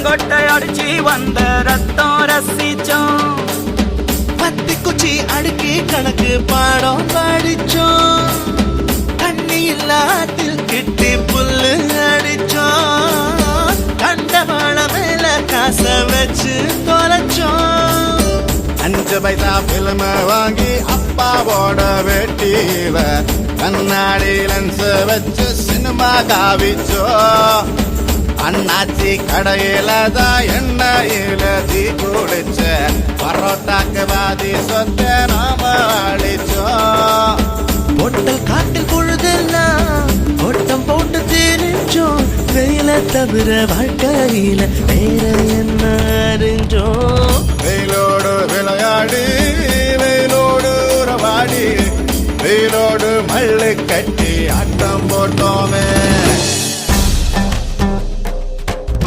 கொட்டை அடிச்சு வந்த ரத்தம் ரசிச்சோம். பத்தி குச்சி அடுக்கி கணக்கு பாடம் படிச்சோம். தண்ணி இல்லாத்தில் கிட்டி புல்லு அடிச்சோம். கண்டவாள மேல காச வச்சு தொலைச்சோம். 5 பைசா பிலிம வாங்கி அப்பாவோட வெட்டியில கண்ணாடி லென்ஸ் வச்சு சினிமா காவிச்சோ. அண்ணாச்சி கடையில தான் எண்ணெயில தீ குடிச்ச பரோட்டாக்கு வாதி சொத்த நாம அழிச்சோம். பொட்டல் காட்டில் பொழுதெல்லாம் ஓட்டம் போட்டு தெரிஞ்சோம். வெயில தவிர வாழ்க்கையில வேற என்ன அறிஞ்சோம். வெயிலோடு விளையாடி வெயிலோடு உறவாடி வெயிலோடு மல்லு கட்டி ஆட்டம் போட்டோமே.